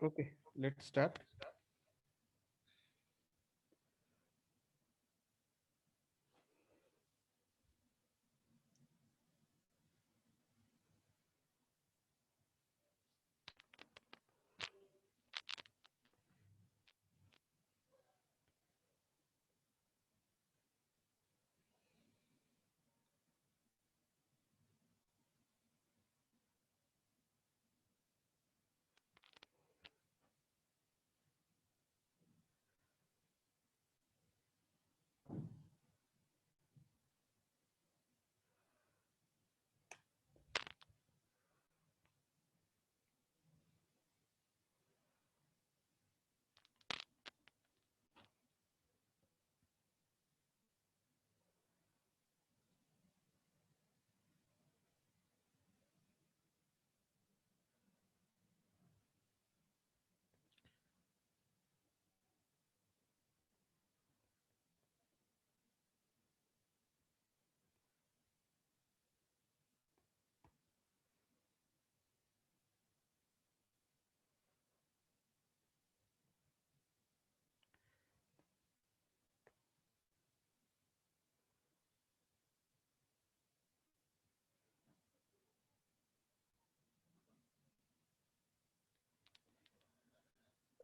Okay, let's start.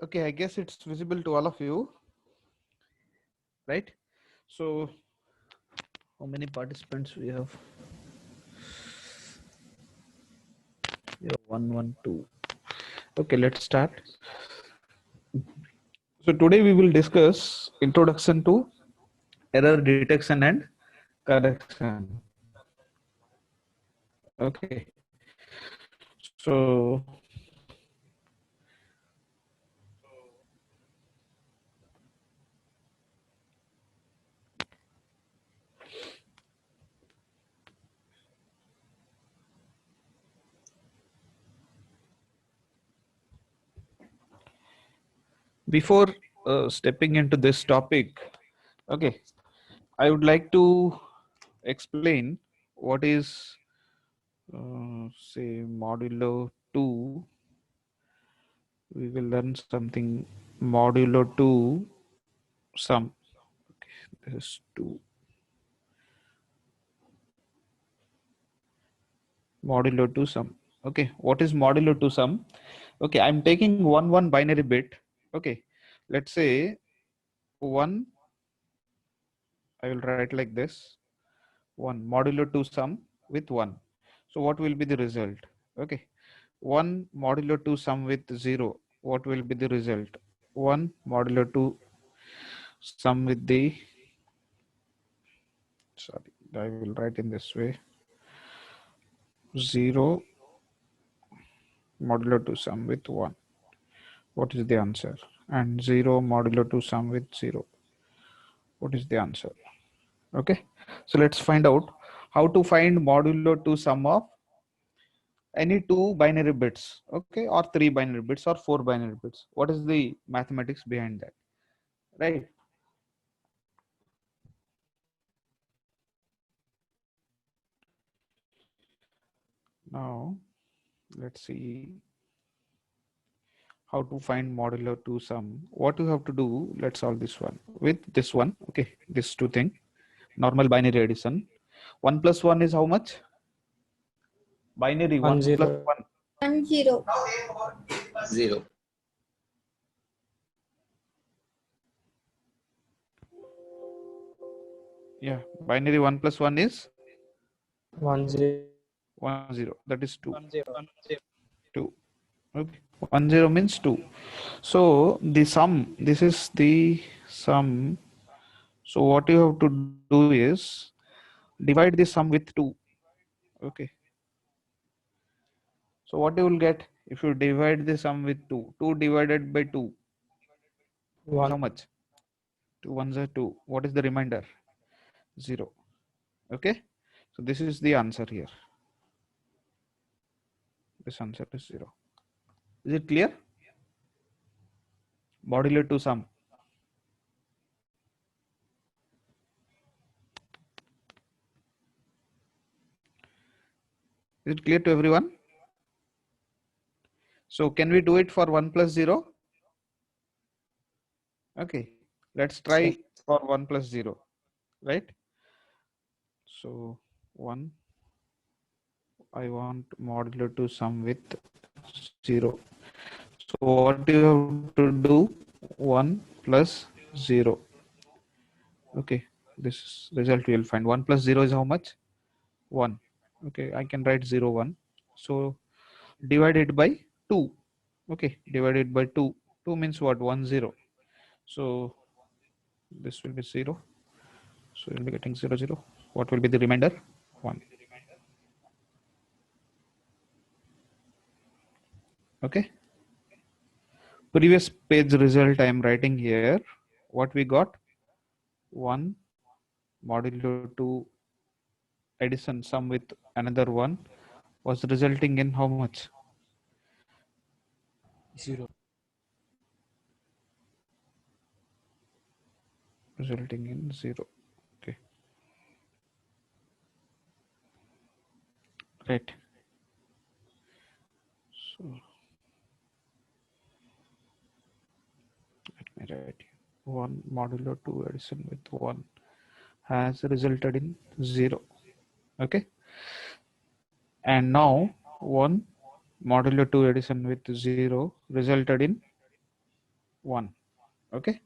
Okay, I guess it's visible to all of you, right? So, how many participants we have? Yeah, one, two. Okay, let's start. So today we will discuss introduction to error detection and correction. Okay. So before stepping into this topic, okay, I would like to explain what is say modulo 2. We will learn something modulo 2 sum. Okay, this is 2 modulo 2 sum. Okay, what is modulo 2 sum? Okay, I'm taking one binary bit. Okay, let's say 1, I will write like this, 1 modulo 2 sum with 1. So what will be the result? Okay, 1 modulo 2 sum with 0. What will be the result? 1 modulo 2 sum with the, sorry, I will write in this way, 0 modulo 2 sum with 1. What is the answer? And 0 modulo 2 sum with 0. What is the answer? Okay, so let's find out how to find modulo 2 sum of any two binary bits, okay, or three binary bits or four binary bits. What is the mathematics behind that, right? Now let's see how to find modulo 2 sum. What you have to do, let's solve this one with this one. Okay, this two thing, normal binary addition. 1 plus 1 is how much? Binary 1 plus 10. 1. 10. 0. Yeah, binary 1 plus 1 is 1 0. 1 0. That is 2. 2. Okay, 1 0 means 2. So the sum, this is the sum. So what you have to do is divide the sum with 2. Okay, so what you will get if you divide the sum with 2? 2 divided by 2 is 1. how much? 2 ones are 2. What is the remainder? 0. Okay, so this is the answer here. This answer is 0. Is it clear? Modular 2 sum. Is it clear to everyone? So can we do it for 1 plus 0? Okay, let's try Sure. for 1 plus 0, right? So 1, I want modulo to sum with 0. So what do you have to do? 1 plus 0. Okay, this result you will find 1 plus 0 is how much? 1. Okay, I can write 0 1. So divided by 2. Okay, divided by 2. 2 means what? 1 0. So this will be 0. So you'll be getting 0 0. What will be the remainder? 1. Okay, previous page result I am writing here. What we got? 1 modulo 2 addition sum with another 1 was resulting in how much? 0. Resulting in 0. Okay, right. So let me write here. 1 modulo 2 addition with 1 has resulted in 0. Okay, and now 1 modulo 2 addition with 0 resulted in 1. Okay,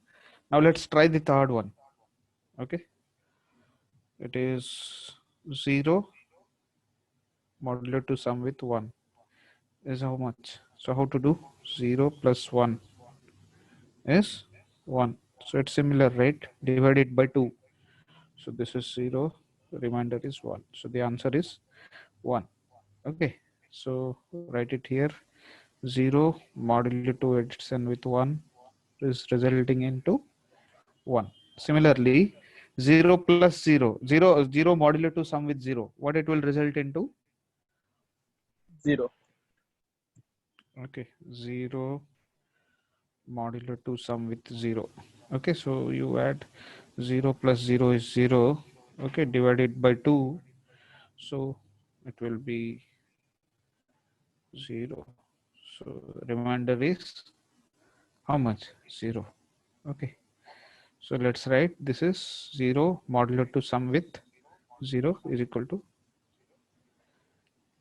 now let's try the third one. Okay, it is 0 modulo 2 sum with 1 is how much? So how to do? 0 plus 1 is 1. So it's similar, right? Divided by 2. So this is 0, remainder is 1. So the answer is 1. Okay, so write it here. 0 modulo 2 addition with 1 is resulting into 1. Similarly, 0 plus 0, 0 modulo 2 sum with 0, what it will result into? 0. Okay, 0 modulo 2 sum with 0. Okay, so you add 0 plus 0 is 0. Okay, divided by 2. So it will be 0. So remainder is how much? 0. Okay, so let's write this is 0 modulo to sum with 0 is equal to,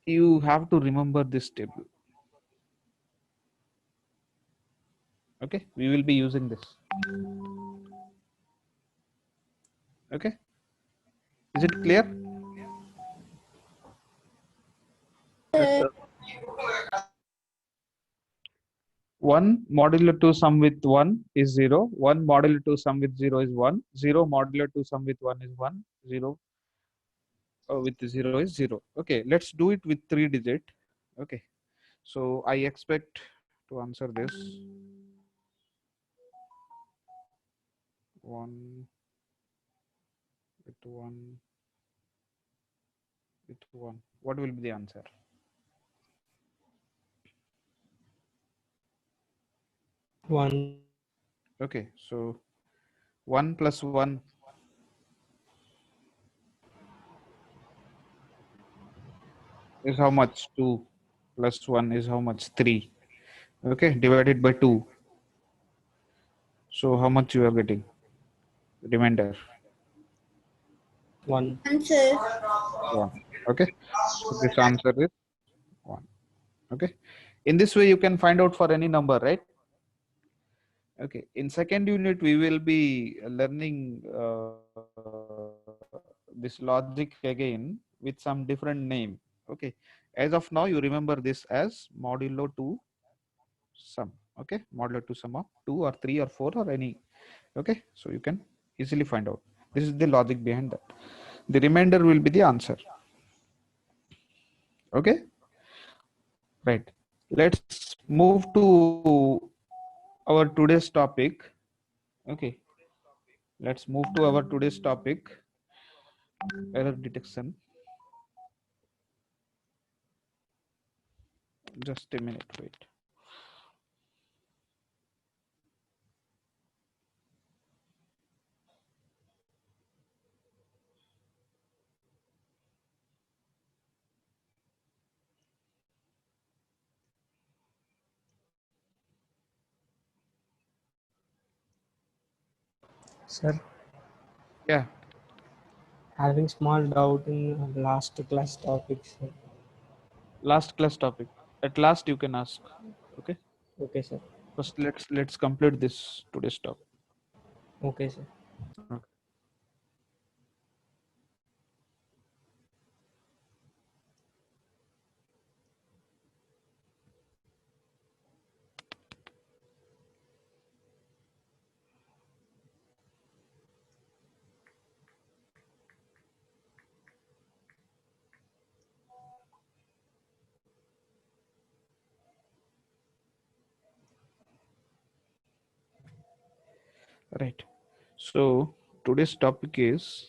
you have to remember this table. Okay, we will be using this. Okay, is it clear? Yes, sir. 1 modulo 2 sum with 1 is 0. 1 modulo 2 sum with 0 is 1. 0 modulo 2 sum with 1 is 1. 0 with 0 is 0. Okay, let's do it with 3 digit. Okay, so I expect to answer this 1 with 1 with 1. What will be the answer? 1. Okay, so 1 plus 1 is how much? 2 plus 1 is how much? 3. Okay, divided by 2. So how much you are getting? Remainder 1. 1. Okay, so this answer is 1. Okay, in this way you can find out for any number, right? Okay, in second unit we will be learning this logic again with some different name. Okay, as of now you remember this as modulo 2 sum. Okay, modulo 2 sum of 2 or 3 or 4 or any. Okay, so you can easily find out. This is the logic behind that. The remainder will be the answer. Okay, right. Let's move to our today's topic. Okay, let's move to our today's topic, error detection. Just a minute, wait. Sir, Yeah, having small doubt in last class topic, sir. last class topic. At last you can ask. Okay. Okay, sir. First, let's complete this today's topic. Okay, sir. Okay. Right. So today's topic is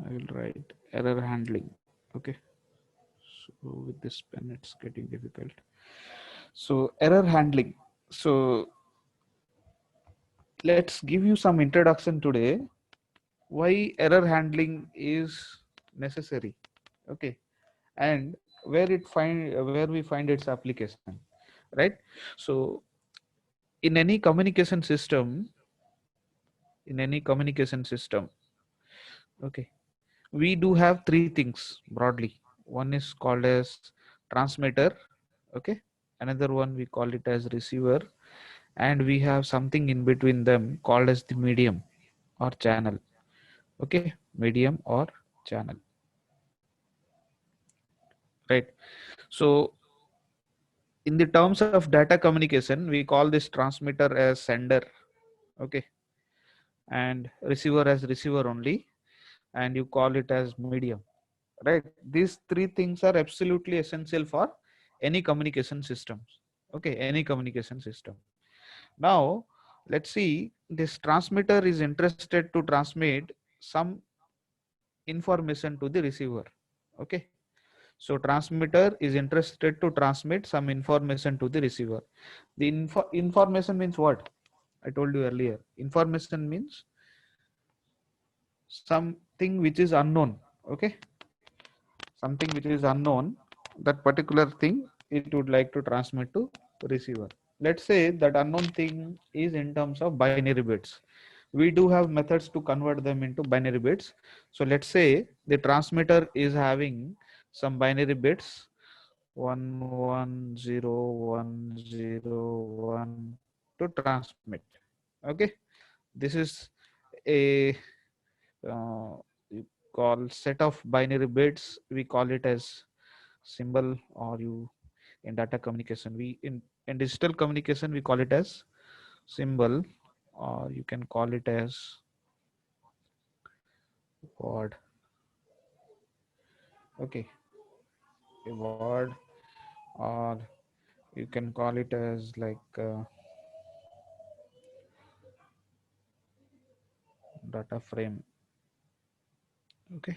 I will write error handling. Okay. So with this pen, it's getting difficult. So error handling. So let's give you some introduction today. Why error handling is necessary. Okay. And where we find its application. Right. So in any communication system, in any communication system, okay, we do have three things broadly. One is called as transmitter, okay, another one we call it as receiver, and we have something in between them called as the medium or channel. Okay, medium or channel, right? So in the terms of data communication, we call this transmitter as sender, okay, and receiver as receiver only, and you call it as medium, right? These three things are absolutely essential for any communication systems. Okay, any communication system. Now let's see, this transmitter is interested to transmit some information to the receiver. Okay, so transmitter is interested to transmit some information to the receiver. The information means what? I told you earlier, information means something which is unknown. Okay, something which is unknown, that particular thing it would like to transmit to receiver. Let's say that unknown thing is in terms of binary bits. We do have methods to convert them into binary bits. So let's say the transmitter is having some binary bits 110 101 to transmit. Okay, this is a you call set of binary bits. We call it as symbol, or you in data communication, we in digital communication we call it as symbol, or you can call it as word. Okay, a word, or you can call it as like data frame. Okay,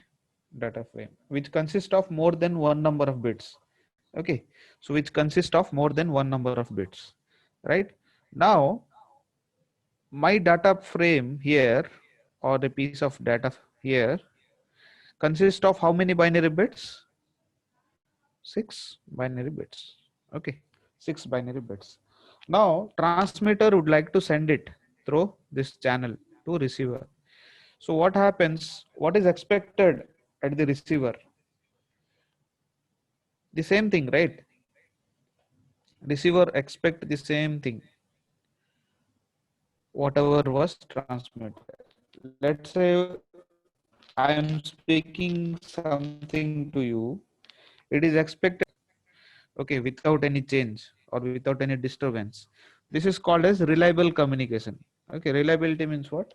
data frame which consists of more than one number of bits. Okay, so which consists of more than one number of bits, right? Now my data frame here, or the piece of data here, consists of how many binary bits? 6 binary bits. Okay, 6 binary bits. Now transmitter would like to send it through this channel to receiver. So what happens? What is expected at the receiver? The same thing, right? Receiver expect the same thing, whatever was transmitted. Let's say I am speaking something to you, it is expected, okay, without any change or without any disturbance. This is called as reliable communication. Okay, reliability means what?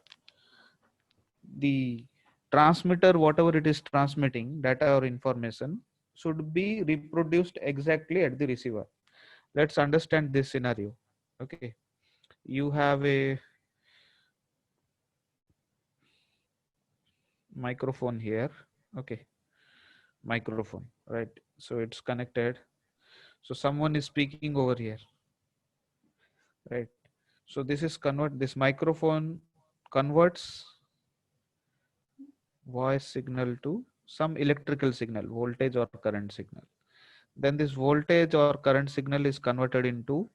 The transmitter, whatever it is transmitting, data or information, should be reproduced exactly at the receiver. Let's understand this scenario. Okay, you have a microphone here. Okay, microphone, right? So it's connected. So someone is speaking over here, right? So this is this microphone converts voice signal to some electrical signal, voltage or current signal. Then this voltage or current signal is converted into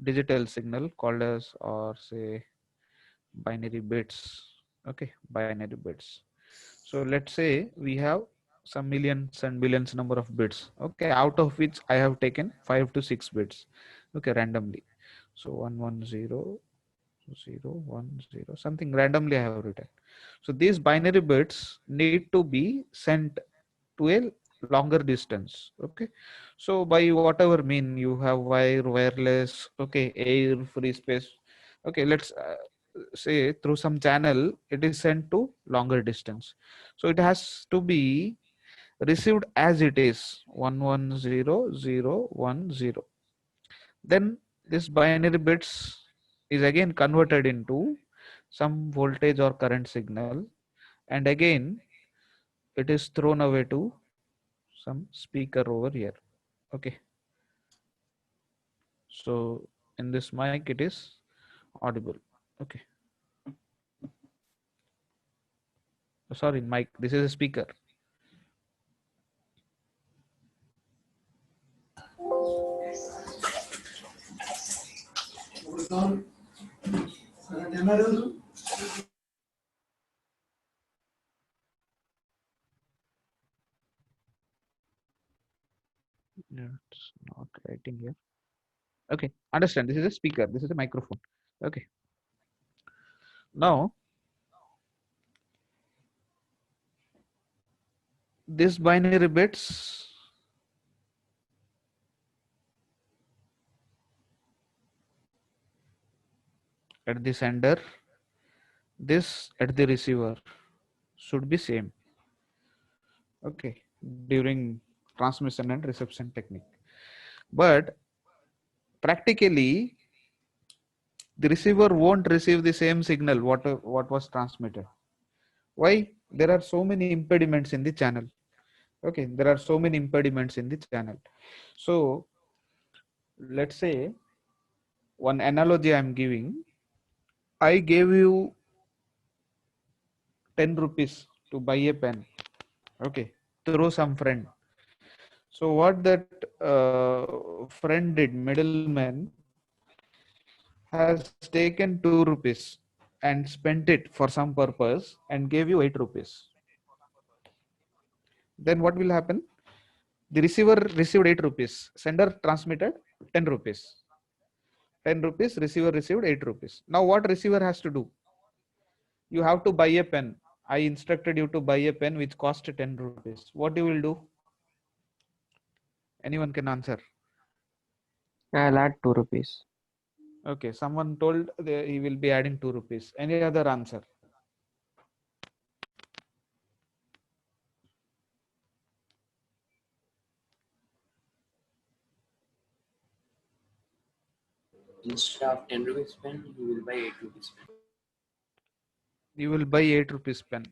digital signal called as, or say, binary bits. Okay, binary bits. So let's say we have some millions and billions number of bits. Okay, out of which I have taken 5 to 6 bits. Okay, randomly. So 110 something randomly I have written. So these binary bits need to be sent to a longer distance. Okay, so by whatever mean you have wire, wireless, okay, air, free space. Okay, let's say through some channel it is sent to longer distance. So it has to be received as it is 110010. Then this binary bits is again converted into some voltage or current signal, and again it is thrown away to some speaker over here. Okay, so in this mic it is audible. Okay, sorry, mic, this is a speaker. Yeah, it's not writing here. Okay, understand, this is a speaker, this is a microphone. Okay, now this binary bits at the sender, this at the receiver should be same. Okay, during transmission and reception technique. But practically the receiver won't receive the same signal what was transmitted. Why? There are so many impediments in the channel. Okay, there are so many impediments in the channel. So let's say one analogy I'm giving, I gave you 10 rupees to buy a pen. Okay, through some friend. So what that friend did, middleman, has taken 2 rupees and spent it for some purpose and gave you 8 rupees. Then what will happen? The receiver received 8 rupees. Sender transmitted 10 rupees. 10 rupees, receiver received 8 rupees. Now what receiver has to do? You have to buy a pen. I instructed you to buy a pen which cost 10 rupees. What you will do? Anyone can answer. I'll add 2 rupees. Okay, someone told he will be adding 2 rupees. Any other answer? Instead of 10 rupees pen, you will buy 8 rupees pen. You will buy 8 rupees pen.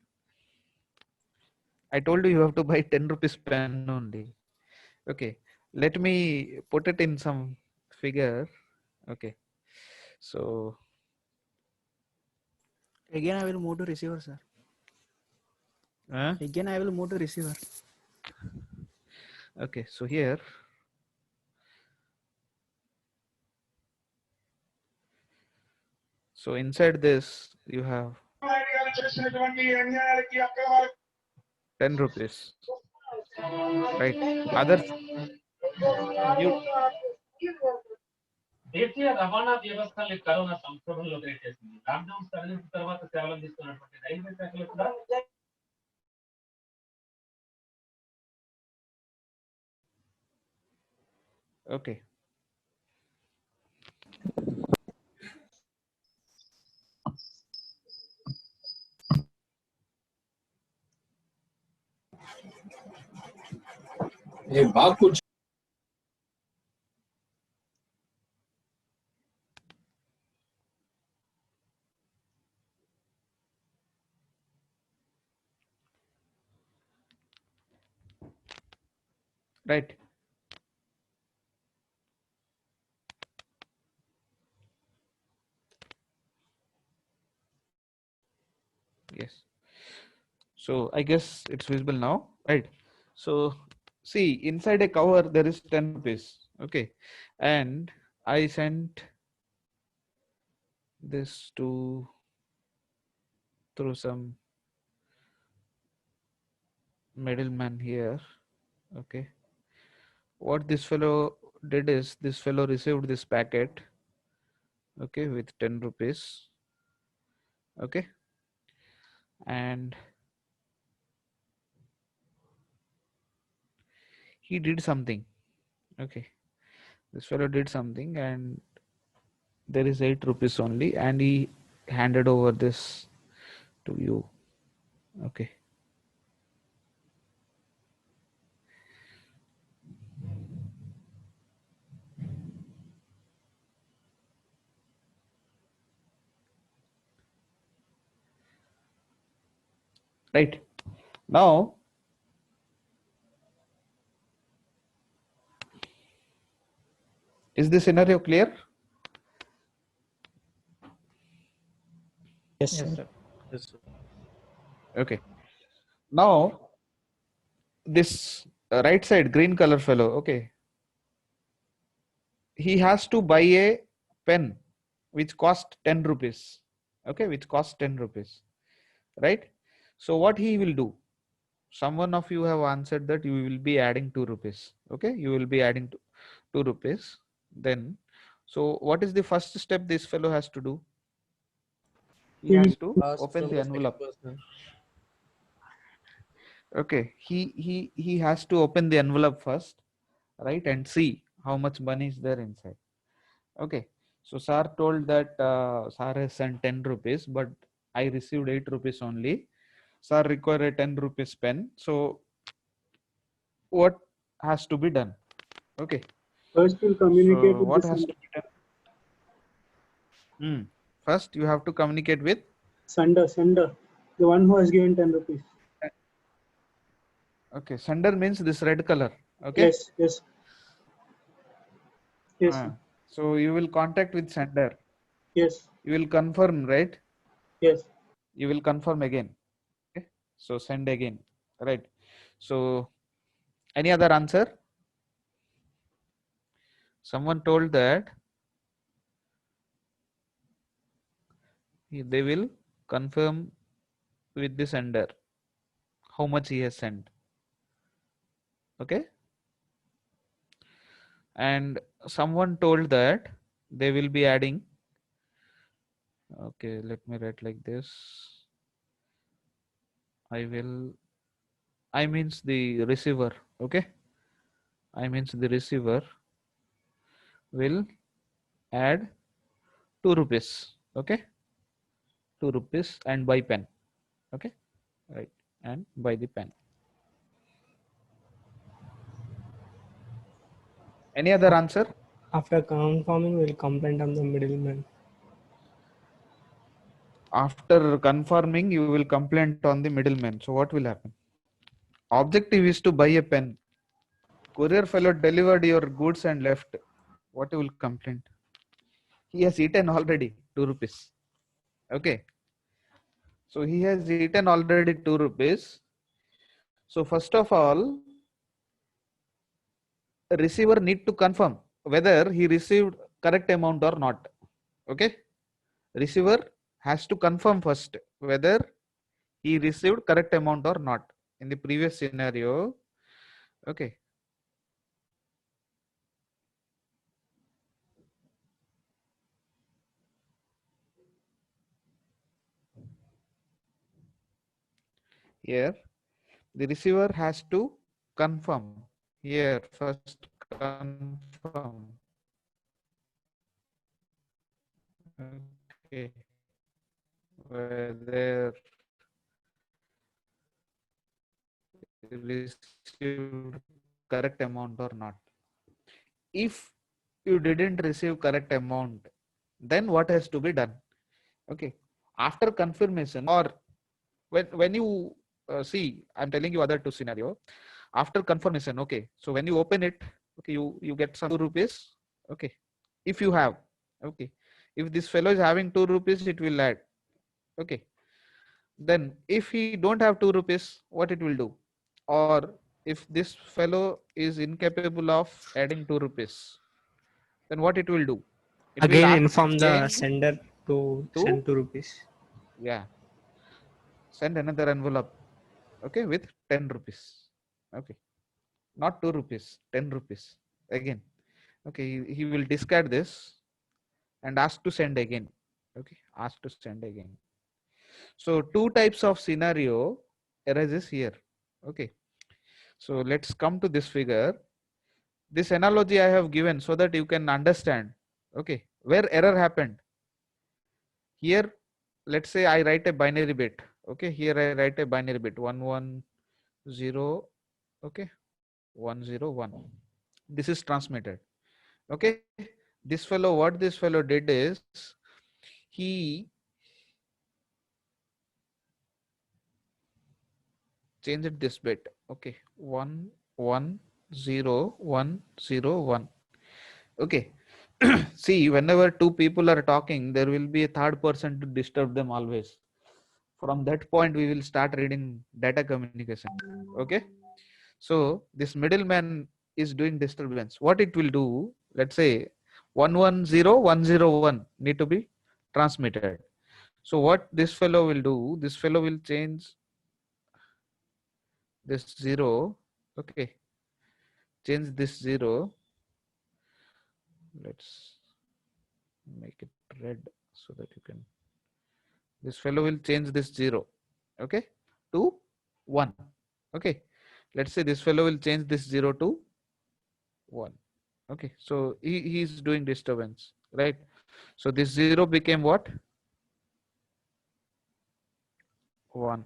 I told you have to buy 10 rupees pen only. Okay, let me put it in some figure. Okay, so Again, I will move to receiver, sir. Again, I will move to receiver. okay, so here so inside this you have 10 rupees, right? Others mute. దేశీయ రవాణా వ్యవస్థల్ని corona సంక్షోభంలో చేసింది. Lockdown సడలింపు తర్వాత సేవలు అందిస్తున్నటువంటి railway శాఖలు కూడా Okay, right. So I guess it's visible now, right? So see, inside a cover there is 10 rupees. Okay, and I sent this to through some middleman here. Okay, what this fellow did is this fellow received this packet, okay, with 10 rupees. Okay, and he did something. Okay, this fellow did something, and there is 8 rupees only, and he handed over this to you. Okay, right now is the scenario clear? Yes, Yes, sir. sir. Yes, sir. Okay, now this right side green color fellow, okay, he has to buy a pen which cost 10 rupees. Okay, which cost 10 rupees, right? So what he will do, someone of you have answered that you will be adding 2 rupees. Okay, you will be adding 2 rupees. Then, so what is the first step this fellow has to do? He has to Ask open from the the second envelope. person. Okay, he has to open the envelope first, right, and see how much money is there inside. Okay, so sir told that sir has sent 10 rupees, but I received 8 rupees only. Sir require a 10 rupees pen. So what has to be done? Okay, First, we'll communicate so with the what has sender. to be done? First, you have to communicate with. Sender, the one who has given 10 rupees. Okay, sender means this red color. Okay. Yes, yes, yes, Ah, so you will contact with sender. yes, You will confirm, right? yes. You will confirm again. Okay. So send again, right? So any other answer? Someone told that they will confirm with the sender how much he has sent. Okay. And someone told that they will be adding. Okay, let me write like this. I means the receiver. Okay. I means the receiver will add 2 rupees. Okay. 2 rupees and buy pen. Okay. Right. And buy the pen. Any other answer? After confirming, we'll complaint on the middleman. After confirming, you will complain on the middleman. So what will happen? Objective is to buy a pen. Courier fellow delivered your goods and left. What you will complain? He has eaten already 2 rupees. Okay. So he has eaten already 2 rupees. So first of all, receiver need to confirm whether he received correct amount or not. Okay. Receiver has to confirm first whether he received correct amount or not. In the previous scenario, okay. Here, the receiver has to confirm. Here, first confirm. Okay. Whether received correct amount or not. If you didn't receive correct amount, then what has to be done? Okay. After confirmation or when you see, I'm telling you other two scenario. After confirmation, okay. So when you open it, okay, you get some 2 rupees. Okay. If you have, okay. If this fellow is having 2 rupees, it will add. Okay. then if he don't have 2 rupees, what it will do? Or if this fellow is incapable of adding 2 rupees, then what it will do? It will Again, ask inform the again sender to to, send 2 rupees. yeah, send another envelope, okay, with 10 rupees. Okay, not 2 rupees, 10 rupees again. Okay, he will discard this and ask to send again. Okay, ask to send again. So two types of scenario arises here. Okay, so let's come to this figure. This analogy I have given so that you can understand. Okay, where error happened. Here, let's say I write a binary bit. Okay, here I write a binary bit 110. Okay, 101. This is transmitted. Okay, this fellow, what this fellow did is he changed this bit. Okay, 110101. Okay, see, whenever two people are talking, there will be a third person to disturb them always. From that point, we will start reading data communication. Okay, so this middleman is doing disturbance. What it will do? Let's say 110101 need to be transmitted. So what this fellow will do? This fellow will change this 0. Okay, change this 0. Let's make it red so that you can. This fellow will change this 0. Okay, to 1. Okay, let's say this fellow will change this 0 to 1. Okay, so he is doing disturbance, right? So this 0 became what? 1.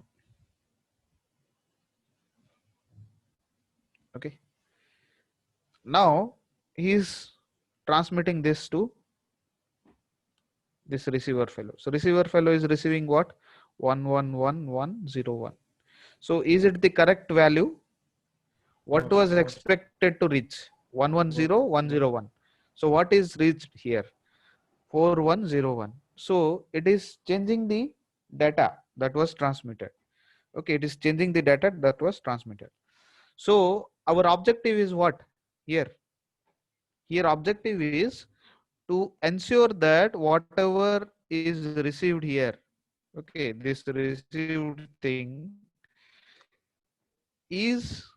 Okay, now he is transmitting this to this receiver fellow. So receiver fellow is receiving what? 111101. So is it the correct value? What was expected to reach? 110101. So what is reached here? 4101. So it is changing the data that was transmitted. Okay, it is changing the data that was transmitted. So our objective is what here? Here objective is to ensure that whatever is received here, okay, this received thing is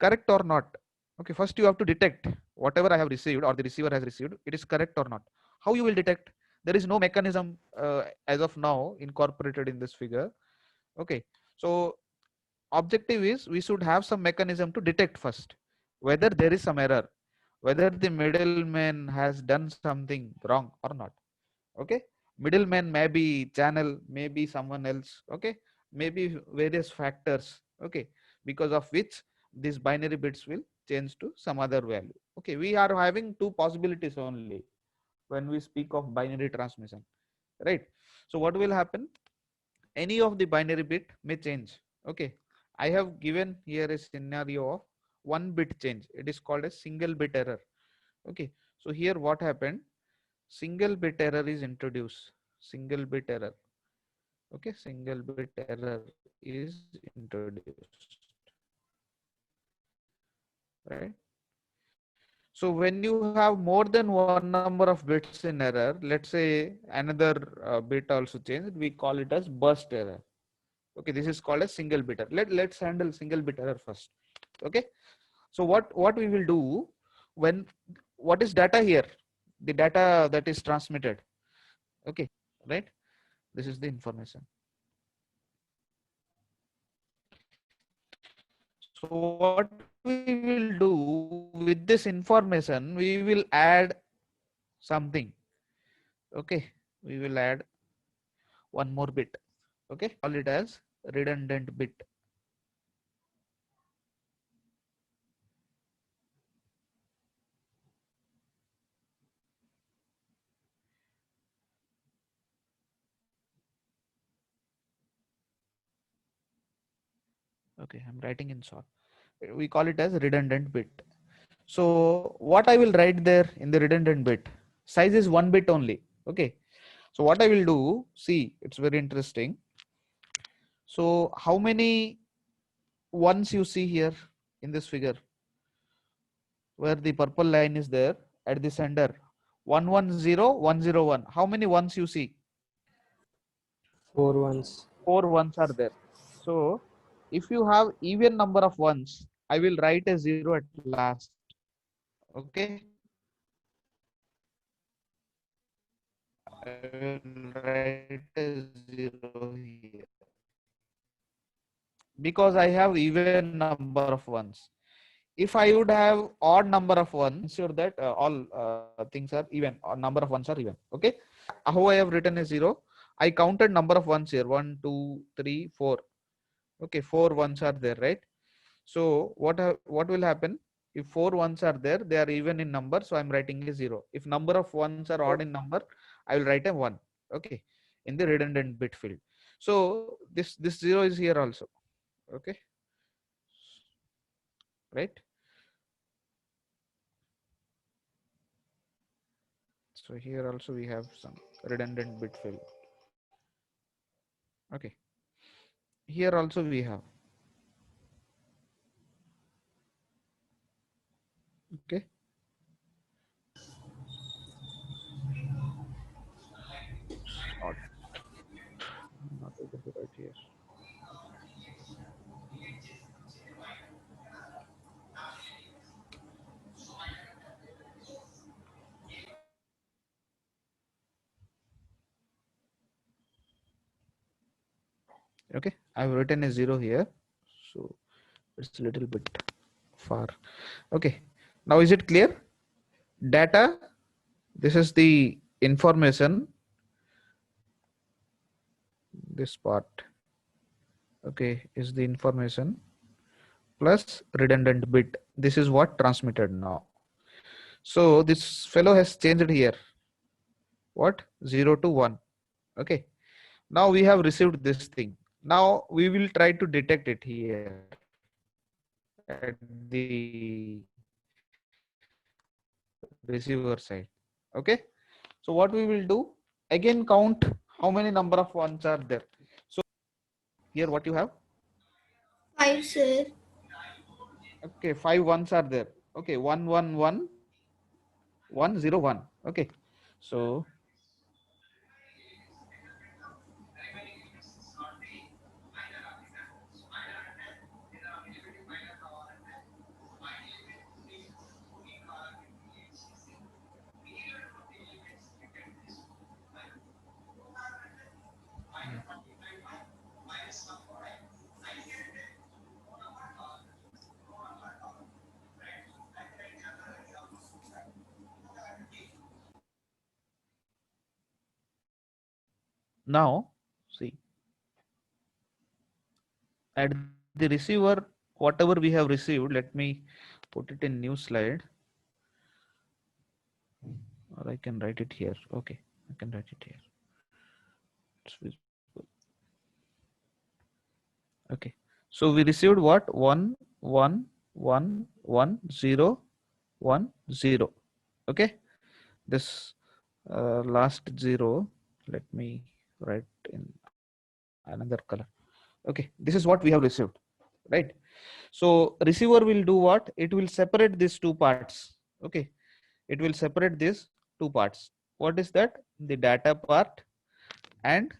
correct or not. Okay, first you have to detect whatever I have received or the receiver has received, it is correct or not. How you will detect? There is no mechanism as of now incorporated in this figure. Okay, so objective is we should have some mechanism to detect first whether there is some error, whether the middleman has done something wrong or not. Okay, middleman may be channel, maybe someone else. Okay, maybe various factors. Okay, because of which these binary bits will change to some other value. Okay, we are having two possibilities only when we speak of binary transmission, right? So what will happen? Any of the binary bit may change. Okay, I have given here a scenario of 1 bit change. It is called a single bit error. Okay, so here what happened? Single bit error is introduced. Single bit error. Okay, single bit error is introduced. Right. So when you have more than one number of bits in error, let's say another bit also changed, we call it as burst error. Okay, this is called a single bit error. Let's handle single bit error first. Okay, so what we will do when, what is data here? The data that is transmitted. Okay, right? This is the information. So what we will do with this information, we will add something. Okay, we will add one more bit. Okay, call it as redundant bit. Okay, I'm writing in short. We call it as redundant bit. So what I will write there in the redundant bit, size is 1 bit only. Okay, so what I will do, see, it's very interesting. So how many ones you see here in this figure, where the purple line is there at the center? 110, 101. How many ones you see? 4 ones. 4 ones are there. So if you have even number of ones, I will write a 0 at last. Okay. I will write a 0 here because I have even number of ones. If I would have odd number of ones, ensure that all things are even, or number of ones are even. Okay. How I have written a 0? I counted number of ones here. 1, 2, 3, 4. Okay, 4 ones are there, right? So what will happen if 4 ones are there? They are even in number, so I'm writing a 0. If number of ones are odd in number, I will write a 1. Okay, in the redundant bit field. So this 0 is here also. Okay, right? So here also we have some redundant bit field. Okay, here also we have. Okay. Not able to write here. Okay, I've written a 0 here, so it's a little bit far. Okay, now is it clear? Data, this is the information, this part, okay, is the information plus redundant bit. This is what transmitted now. So this fellow has changed here. What? 0 to 1. Okay, now we have received this thing. Now we will try to detect it here at the receiver side. Okay, so what we will do, again count how many number of ones are there. So here what you have? 5, sir. Okay, 5 ones are there. Okay, 1, 1, 1, 1, 0, 1. Okay, so now see, at the receiver, whatever we have received, let me put it in new slide, or I can write it here. Okay, I can write it here. It's visible. Okay, so we received what? 1, 1, 1, 1, 0, 1, 0. Okay, this last 0, let me write in another color. Okay, this is what we have received, right? So receiver will do what? It will separate these two parts. Okay, it will separate these two parts. What is that? The data part and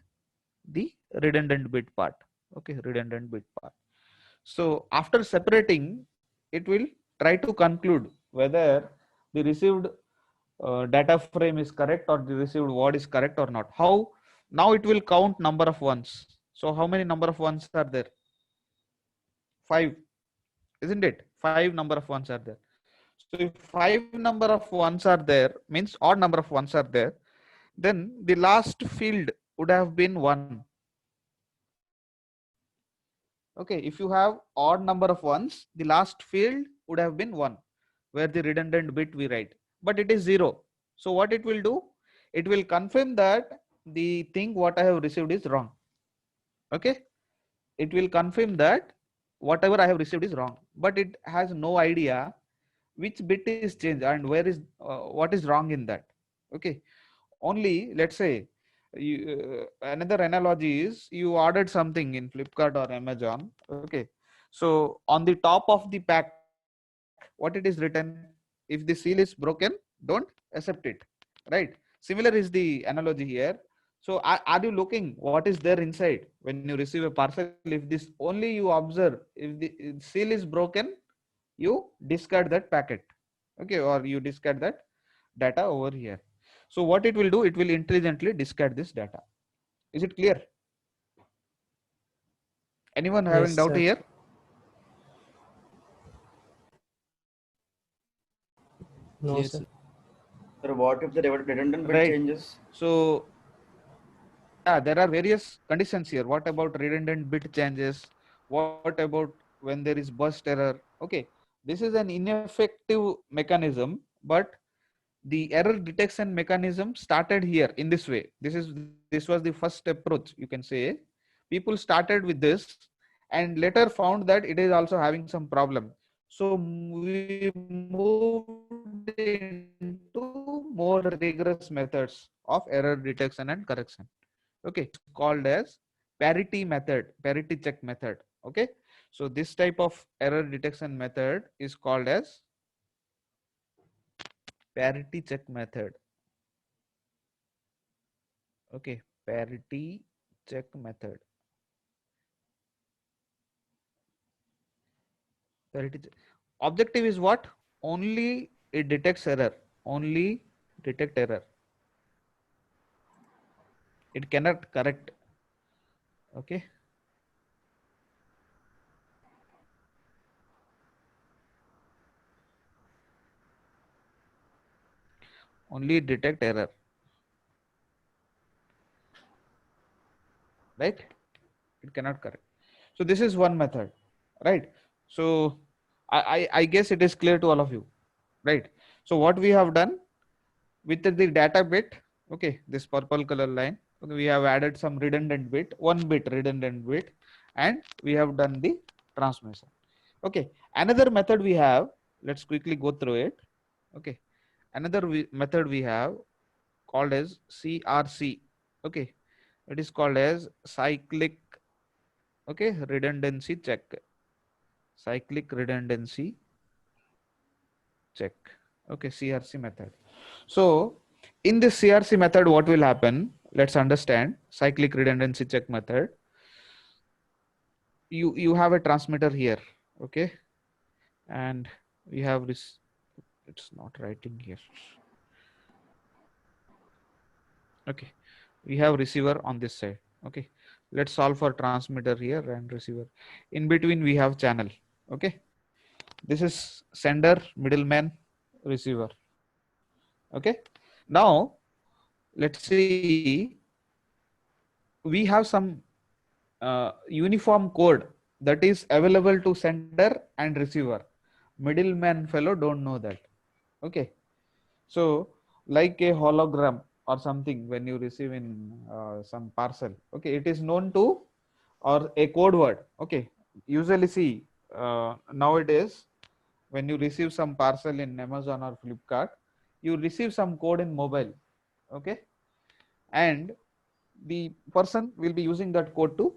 the redundant bit part. Okay, redundant bit part. So after separating, it will try to conclude whether the received data frame is correct or the received word is correct or not. How? Now it will count number of ones. So how many number of ones are there? 5, isn't it? 5 number of ones are there. So if 5 number of ones are there, means odd number of ones are there, then the last field would have been 1. Okay, if you have odd number of ones, the last field would have been 1, where the redundant bit we write, but it is 0. So what it will do? It will confirm that the thing what I have received is wrong. Okay, it will confirm that whatever I have received is wrong, but it has no idea which bit is changed and where is what is wrong in that. Okay, only let's say Another analogy is you ordered something in Flipkart or Amazon. Okay. So on the top of the pack, what it is written, if the seal is broken, don't accept it. Right. Similar is the analogy here. So are you looking what is there inside when you receive a parcel? If this only you observe, if the seal is broken, you discard that packet. Okay. Or you discard that data over here. So what it will do, it will intelligently discard this data. Is it clear? Anyone having Yes, doubt sir. here? No, Yes, sir. sir. Sir, what if the redundant bit Right. changes? So yeah, there are various conditions here. What about redundant bit changes? What about when there is burst error? Okay, this is an ineffective mechanism, but the error detection mechanism started here in this way. This was the first approach, you can say. People started with this and later found that it is also having some problem. So we moved into more rigorous methods of error detection and correction. Okay, it's called as parity method, parity check method. Okay, so this type of error detection method is called as parity check method. Okay, parity check method. Parity check. Objective is what? Only it detects error. Only detect error. It cannot correct. Okay. Only detect error. Right? It cannot correct. So this is one method. Right? So I guess it is clear to all of you. Right? So what we have done with the data bit, okay, this purple color line, okay, we have added some redundant bit, one bit redundant bit, and we have done the transmission. Okay, another method we have, let's quickly go through it. Okay, another method we have called as CRC. Okay, it is called as cyclic, okay, redundancy check. Cyclic redundancy check. Okay, CRC method. So in this CRC method, what will happen? Let's understand cyclic redundancy check method. You have a transmitter here, okay, and we have this. It's not writing here. Okay, we have receiver on this side. Okay, let's solve for transmitter here and receiver. In between, we have channel. Okay, this is sender, middleman, receiver. Okay, now let's see. We have some uniform code that is available to sender and receiver. Middleman fellow don't know that. Okay, so like a hologram or something when you receive in some parcel. Okay, it is known to, or a code word. Okay, usually see nowadays when you receive some parcel in Amazon or Flipkart, you receive some code in mobile. Okay, and the person will be using that code to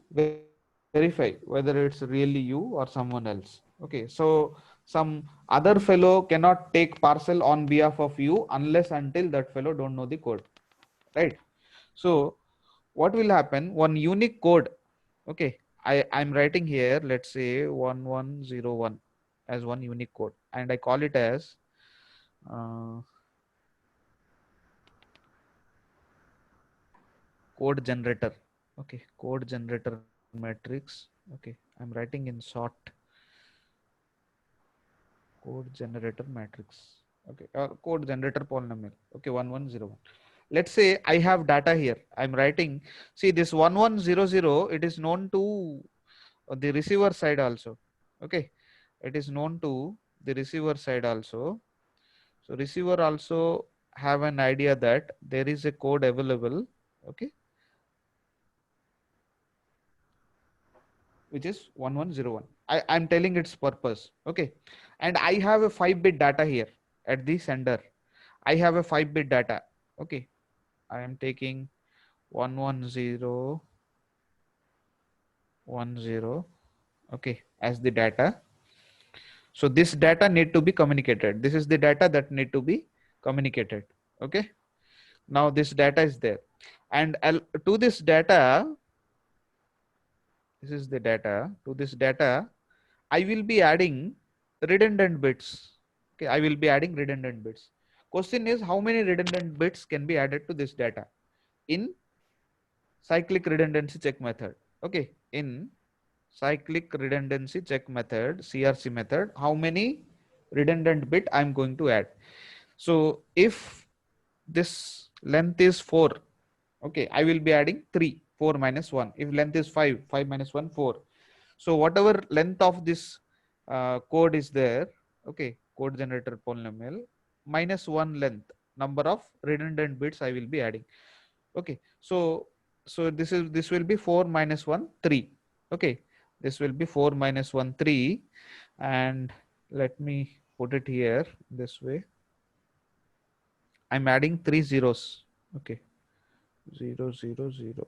verify whether it's really you or someone else. Okay, so some other fellow cannot take parcel on behalf of you unless until that fellow don't know the code, right? So what will happen, one unique code. Okay, I'm writing here, let's say 1101 as one unique code, and I call it as code generator. Okay, code generator matrix. Okay, I'm writing in short code generator matrix. Okay, or code generator polynomial. Okay, 1101. Let's say I have data here. I'm writing. See this 1100. It is known to the receiver side also. Okay, it is known to the receiver side also. So receiver also have an idea that there is a code available. Okay, which is 1101. I'm telling its purpose. Okay, and I have a 5-bit data here at the sender. I have a 5-bit data. Okay, I am taking 110 10, okay, as the data. So this data need to be communicated. This is the data that need to be communicated. Okay. Now this data is there, and to this data, this is the data. To this data, I will be adding redundant bits. Okay, I will be adding redundant bits. Question is, how many redundant bits can be added to this data in cyclic redundancy check method? Okay, in cyclic redundancy check method, CRC method, how many redundant bit I'm going to add? So if this length is 4, okay, I will be adding 3, 4 minus 1. If length is 5, 5 minus 1, 4. So whatever length of this code is there, okay, code generator polynomial, minus 1 length, number of redundant bits I will be adding. Okay, so this will be 4 minus 1, 3. Okay, this will be 4 minus 1, 3, and let me put it here this way. I'm adding 3 zeros. Okay, 0 0 0.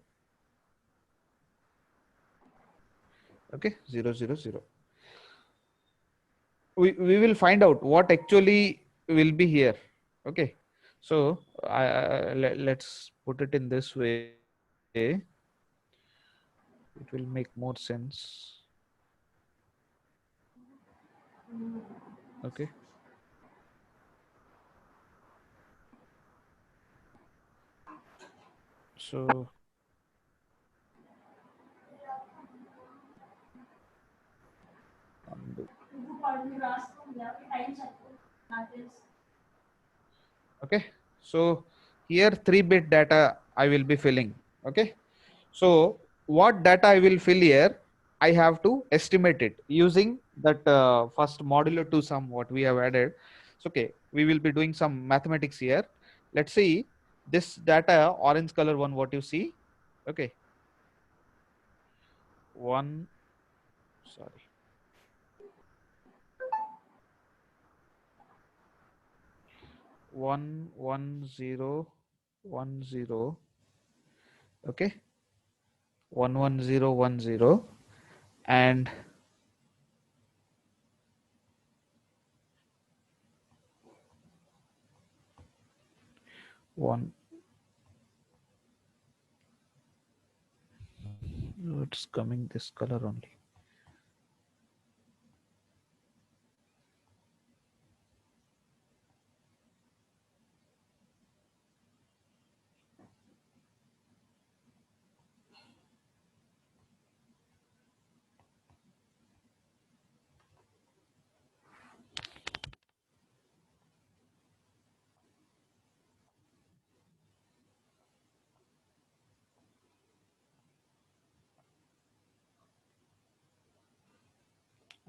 Okay, 0 0 0. We will find out what actually will be here. Okay, so let's put it in this way. It will make more sense. Okay, so undo. Okay, so here 3-bit data I will be filling. Okay, so what data I will fill here, I have to estimate it using that first modulo 2 sum what we have added. So okay, we will be doing some mathematics here. Let's see this data, orange color one, what you see. Okay, one, sorry, 11010. Okay, 11010, and 1. It's coming this color only.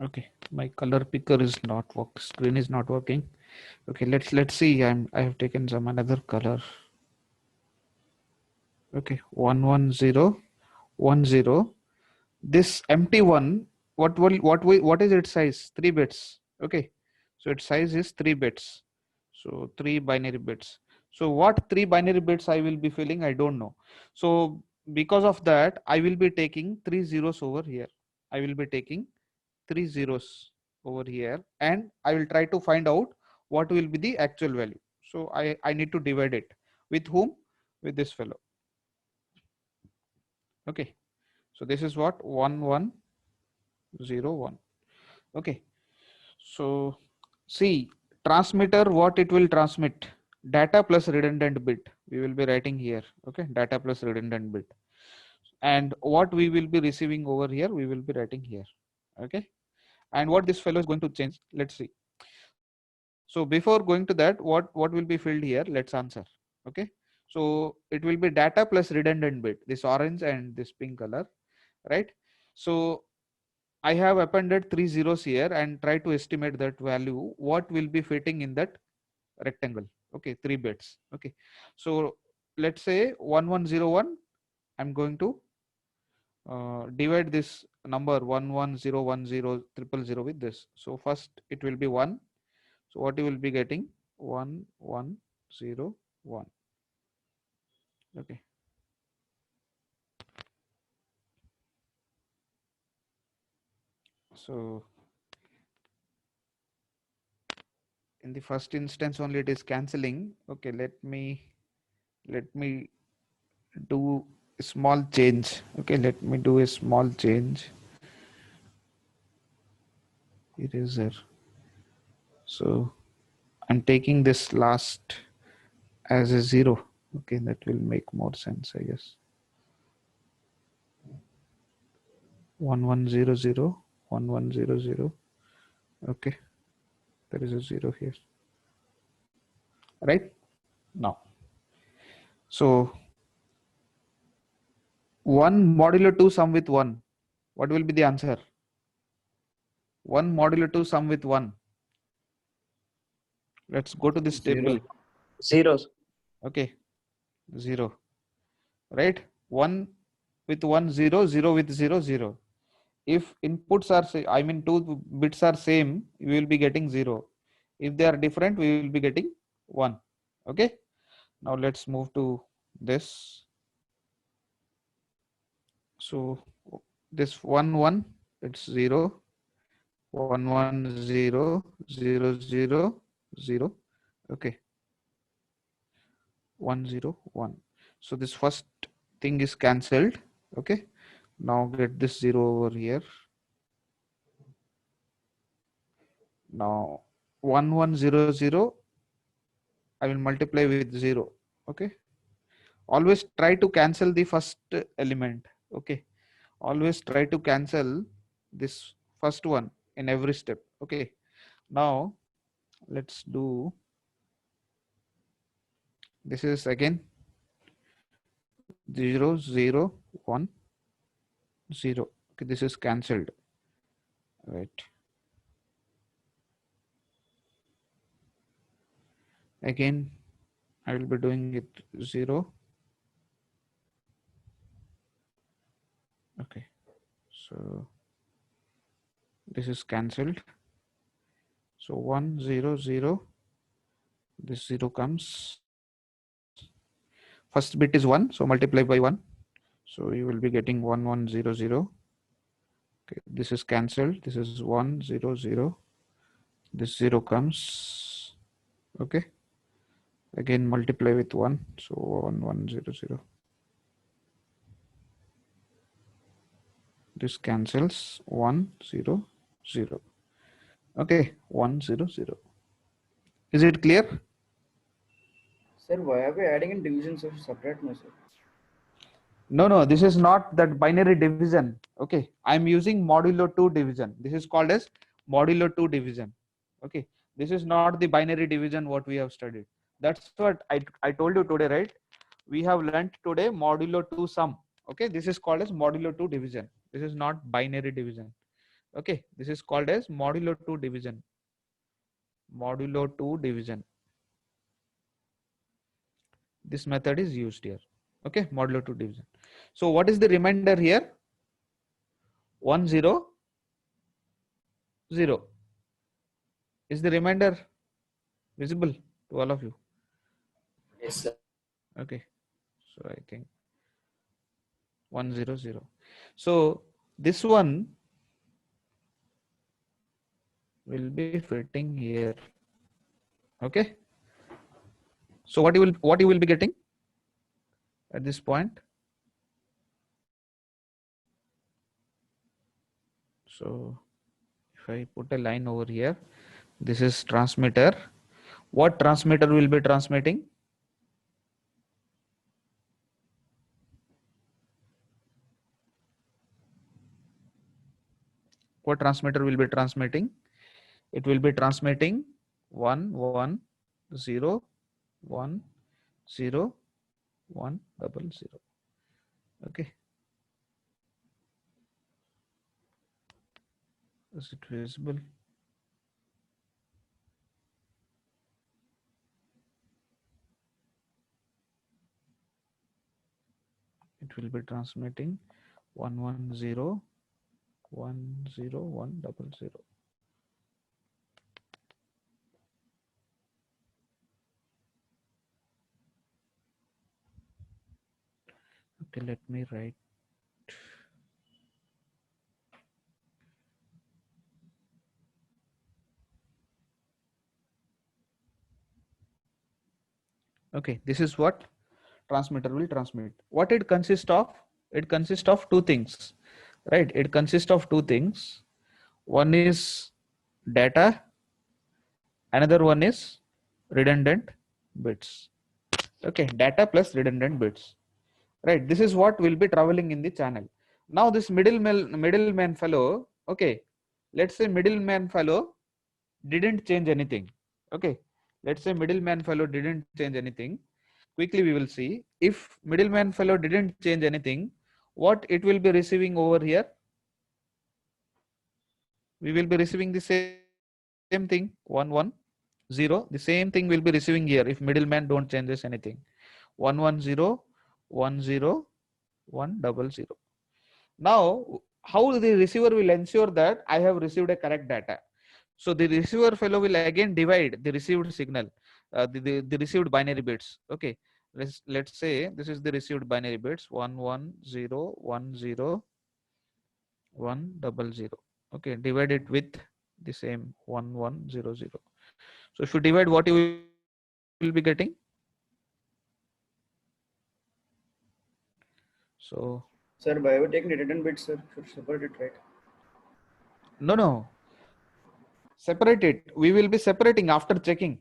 Okay, my color picker is not work. Screen is not working. Okay, let's see. I have taken some another color. Okay, 11010. This empty one, what is its size? 3 bits. Okay, so its size is 3 bits. So 3 binary bits. So what 3 binary bits I will be filling, I don't know. So because of that, I will be taking 3 zeros over here. I will be taking 3 zeros over here, and I will try to find out what will be the actual value. So I need to divide it with whom? With this fellow. Okay, so this is what 1101. Okay, so see, transmitter, what it will transmit, data plus redundant bit we will be writing here. Okay, data plus redundant bit, and what we will be receiving over here we will be writing here. Okay, and what this fellow is going to change, let's see. So before going to that, what will be filled here, let's answer. Okay, so it will be data plus redundant bit, this orange and this pink color, right? So I have appended 3 zeros here and try to estimate that value, what will be fitting in that rectangle. Okay, 3 bits. Okay, so let's say 1101, I'm going to divide this number 110100000 with this. So first it will be 1. So what you will be getting, 1101. Okay, So in the first instance only it is cancelling. Okay, let me do a small change. Okay, let me do a small change. Eraser. So I'm taking this last as a 0. Okay, that will make more sense, I guess. 1100, 1100. Okay, there is a 0 here. Right now. So 1 modulo 2 sum with 1. What will be the answer? 1 modulo 2 sum with 1. Let's go to this table. Zeros. Okay, 0. Right? 1 with 1, 0, 0 with 0, 0. If inputs are, I mean, 2 bits are same, we will be getting 0. If they are different, we will be getting 1. Okay. Now let's move to this. So this 1, 1, it's 0. 1, 1, 0, 0, 0, 0. Okay. 1, 0, 1. So this first thing is cancelled. Okay. Now get this 0 over here. Now 1, 1, 0, 0. I will multiply with 0. Okay. Always try to cancel the first element. Okay. Always try to cancel this first one in every step. Okay. Now let's do, this is again 0, 0, 1, 0. Okay. This is cancelled. Right. Again, I will be doing it 0. Okay. So this is cancelled. So 1, 0, 0. This 0 comes. First bit is 1. So multiply by 1. So you will be getting 1, 1, 0, 0. Okay. This is cancelled. This is 1, 0, 0. This 0 comes. Okay. Again multiply with 1. So 1, 1, 0, 0. This cancels 1, 0, 0. Okay. 1, 0, 0. Is it clear? Sir, why are we adding in divisions of separate method? No, this is not that binary division. Okay, I'm using modulo 2 division. This is called as modulo 2 division. Okay, this is not the binary division what we have studied. That's what I told you today, right? We have learnt today modulo 2 sum. Okay, this is called as modulo 2 division. This is not binary division. Okay, this is called as modulo 2 division. Modulo 2 division. This method is used here. Okay, modulo 2 division. So what is the remainder here? 1, 0, 0. Is the remainder visible to all of you? Yes, sir. Okay. So I think 1, 0, 0. So this one will be fitting here. Okay. So what you will be getting at this point? So if I put a line over here, this is transmitter. What transmitter will be transmitting? What transmitter will be transmitting? It will be transmitting 1, 1, 0, 1, 0, 1, 0, 0. Okay. Is it visible? It will be transmitting 1, 1, 0, 1, 0, 1, 0, 0. Okay, let me write. Okay, this is what transmitter will transmit. What it consists of? It consists of two things, right? It consists of two things. One is data, another one is redundant bits. Okay, data plus redundant bits. Right, this is what will be traveling in the channel. Now this middleman fellow, okay, let's say middleman fellow didn't change anything. Okay, let's say middleman fellow didn't change anything. Quickly we will see. If middleman fellow didn't change anything, what it will be receiving over here? We will be receiving the same thing, 110. The same thing will be receiving here if middleman don't changes anything. 110, 10, 100. Now, how the receiver will ensure that I have received a correct data? So the receiver fellow will again divide the received signal, the received binary bits. Okay, let's say this is the received binary bits 110, 100. Okay, divide it with the same 1100. So if you divide, what you will be getting? So Sir, why are we taking redundant bits, sir? Should separate it, right? no, separate it. We will be separating after checking.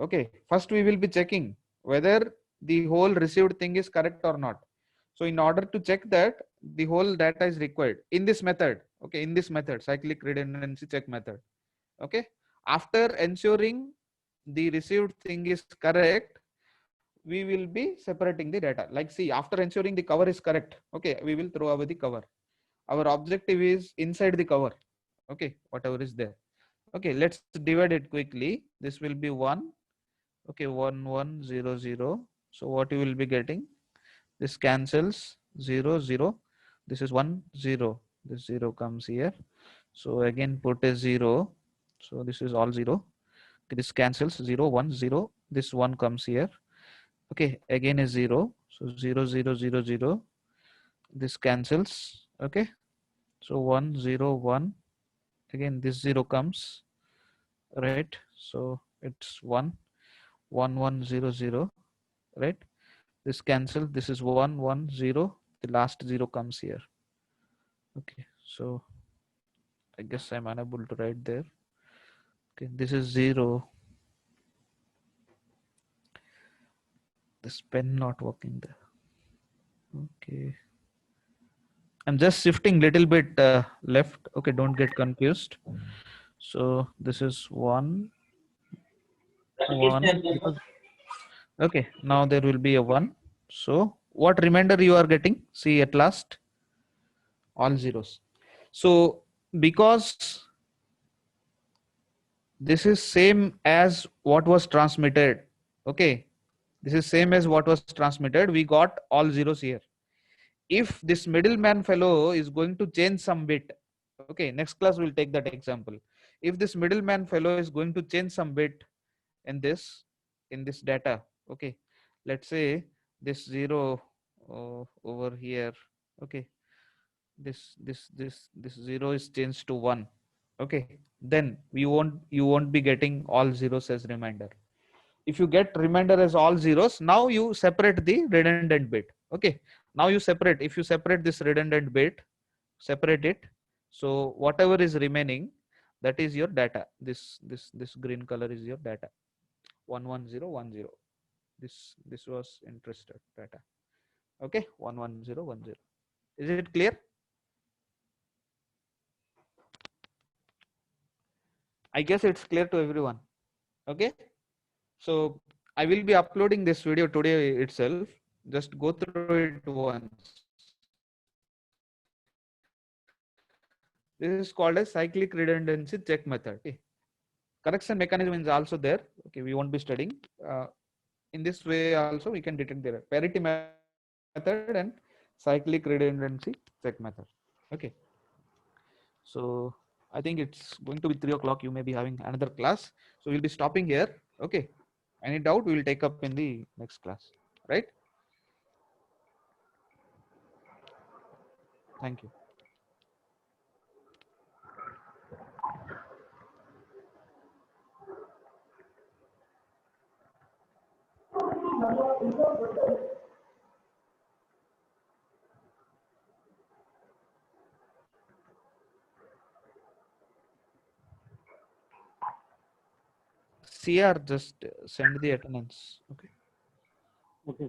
Okay, first we will be checking whether the whole received thing is correct or not. So in order to check that, the whole data is required in this method. Okay, in this method, cyclic redundancy check method. Okay, after ensuring the received thing is correct, we will be separating the data. Like, see, after ensuring the cover is correct, okay, we will throw away the cover. Our objective is inside the cover. Okay, whatever is there. Okay, let's divide it quickly. This will be 1. Okay, 1100. So what you will be getting? This cancels 0, 0. This is 1, 0. This 0 comes here. So again put a 0. So this is all 0. Okay, this cancels 0, 1, 0. This 1 comes here. Okay, again is 0. So 0, 0, 0, 0. This cancels. Okay, so 1, 0, 1. Again this 0 comes. Right, so it's 1, 1, 1, 0, 0. Right, this cancel, this is 1, 1, 0. The last 0 comes here. Okay, so I guess I'm unable to write there. Okay, this is 0. This pen not working there. Okay, I'm just shifting little bit left. Okay, don't get confused. So this is 1, 1, because okay, now there will be a 1. So what remainder you are getting? See, at last all zeros. So because this is same as what was transmitted, okay, this is same as what was transmitted, we got all zeros here. If this middleman fellow is going to change some bit, okay, next class we'll take that example. If this middleman fellow is going to change some bit in this data, okay, let's say this 0 over here, okay, this 0 is changed to 1. Okay, then you won't be getting all zeros as reminder. If you get remainder as all zeros, now you separate the redundant bit. Okay, now you separate, if you separate this redundant bit, separate it, so whatever is remaining, that is your data. This green color is your data, 11010. This was interested data. Okay, 11010. Is it clear? I guess it's clear to everyone. Okay, so I will be uploading this video today itself. Just go through it once. This is called a cyclic redundancy check method. Okay. Correction mechanism is also there. Okay, we won't be studying. In this way also we can detect the error. Parity method and cyclic redundancy check method. Okay. So I think it's going to be 3 o'clock. You may be having another class. So we'll be stopping here. Okay. Any doubt we will take up in the next class. Right? Thank you. CR, just send the attendance. Okay. Okay.